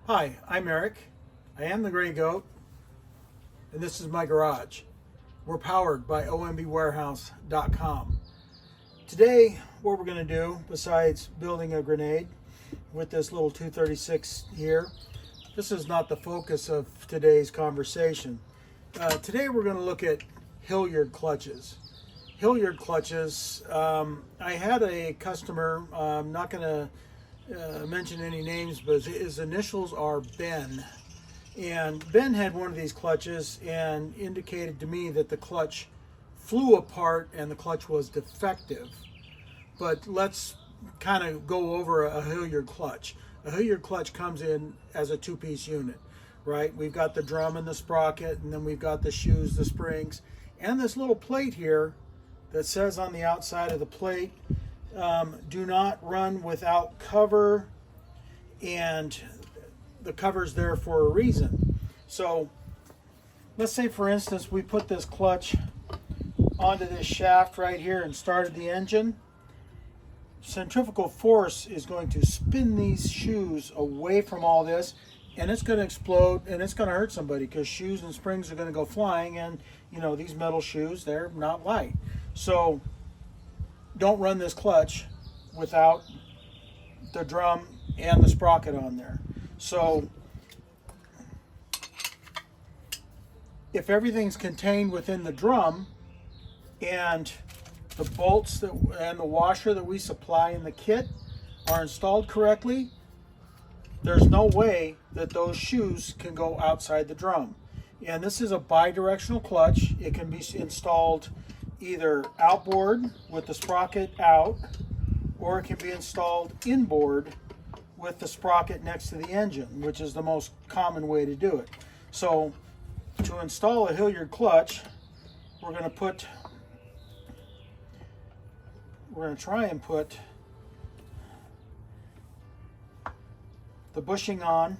Hi, I'm Eric. I am the Gray Goat, and this is my garage. We're powered by ombwarehouse.com. Today, what we're going to do, besides building a grenade with this little 236 here, this is not the focus of today's conversation. Today, we're going to look at Hilliard clutches. Hilliard clutches, I had a customer, I'm not going to mention any names, but his initials are Ben. And Ben had one of these clutches and indicated to me that the clutch flew apart and the clutch was defective. But let's kind of go over a Hilliard clutch. A Hilliard clutch comes in as a two-piece unit, right? We've got the drum and the sprocket, and then we've got the shoes, the springs, and this little plate here that says on the outside of the plate, do not run without cover, and the cover's there for a reason. So let's say, for instance, we put this clutch onto this shaft right here and started the engine. Centrifugal force is going to spin these shoes away from all this, and it's going to explode, and it's going to hurt somebody because shoes and springs are going to go flying, and you know, these metal shoes, they're not light. So don't run this clutch without the drum and the sprocket on there. So if everything's contained within the drum and the bolts and the washer that we supply in the kit are installed correctly, there's no way that those shoes can go outside the drum. And this is a bi-directional clutch. It can be installed either outboard with the sprocket out, or it can be installed inboard with the sprocket next to the engine, which is the most common way to do it. So to install a Hilliard clutch, we're going to try and put the bushing on.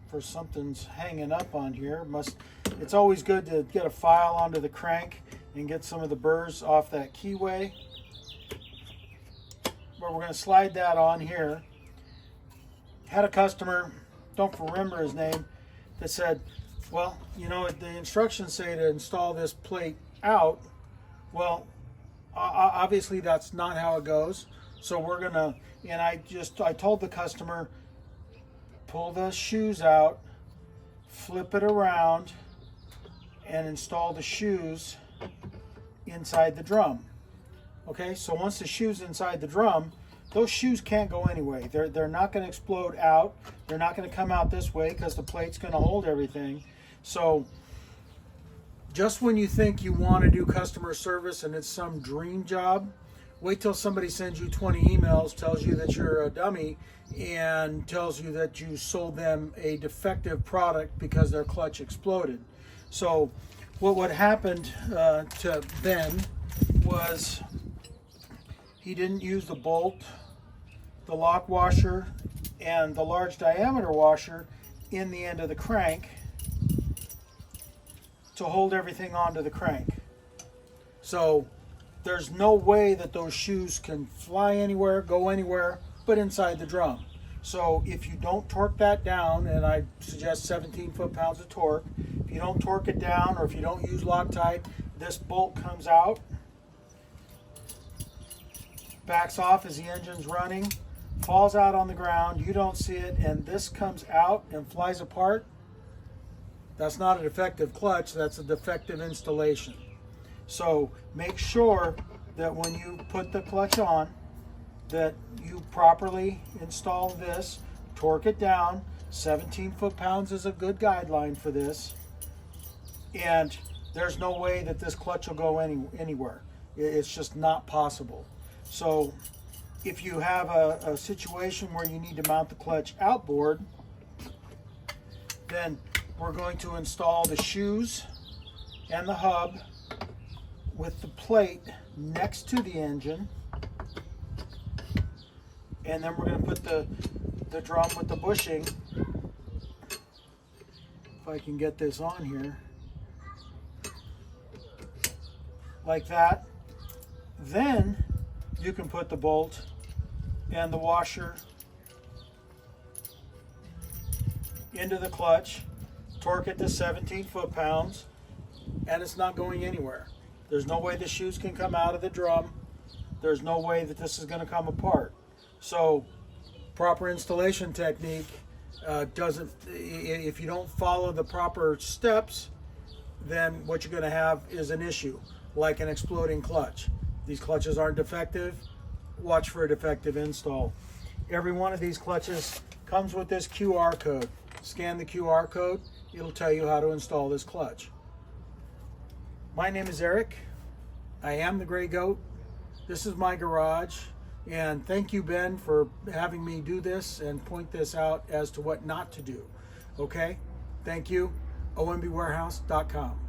For something's hanging up on here. It's always good to get a file onto the crank and get some of the burrs off that keyway. But we're going to slide that on here. Had a customer, don't remember his name, that said, well, you know, the instructions say to install this plate out. Well, obviously that's not how it goes. So we're going to, and I told the customer, pull the shoes out, flip it around, and install the shoes inside the drum. Okay, so once the shoe's inside the drum, those shoes can't go anyway. They're not going to explode out. They're not going to come out this way because the plate's going to hold everything. So just when you think you want to do customer service and it's some dream job, wait till somebody sends you 20 emails, tells you that you're a dummy, and tells you that you sold them a defective product because their clutch exploded. So what happened to Ben was he didn't use the bolt, the lock washer, and the large diameter washer in the end of the crank to hold everything onto the crank. So there's no way that those shoes can fly anywhere, go anywhere, but inside the drum. So if you don't torque that down, and I suggest 17 foot-pounds of torque, if you don't torque it down or if you don't use Loctite, this bolt comes out, backs off as the engine's running, falls out on the ground, you don't see it, and this comes out and flies apart. That's not a defective clutch, that's a defective installation. So make sure that when you put the clutch on, that you properly install this, torque it down. 17 foot-pounds is a good guideline for this. And there's no way that this clutch will go anywhere. It's just not possible. So if you have a situation where you need to mount the clutch outboard, then we're going to install the shoes and the hub with the plate next to the engine, and then we're going to put the drum with the bushing, if I can get this on here, like that. Then you can put the bolt and the washer into the clutch, torque it to 17 foot-pounds, and it's not going anywhere. There's no way the shoes can come out of the drum. There's no way that this is going to come apart. So proper installation technique doesn't, if you don't follow the proper steps, then what you're going to have is an issue, like an exploding clutch. These clutches aren't defective. Watch for a defective install. Every one of these clutches comes with this QR code. Scan the QR code, it'll tell you how to install this clutch. My name is Eric. I am the Gray Goat. This is my garage. And thank you, Ben, for having me do this and point this out as to what not to do. Okay? Thank you. OMBwarehouse.com.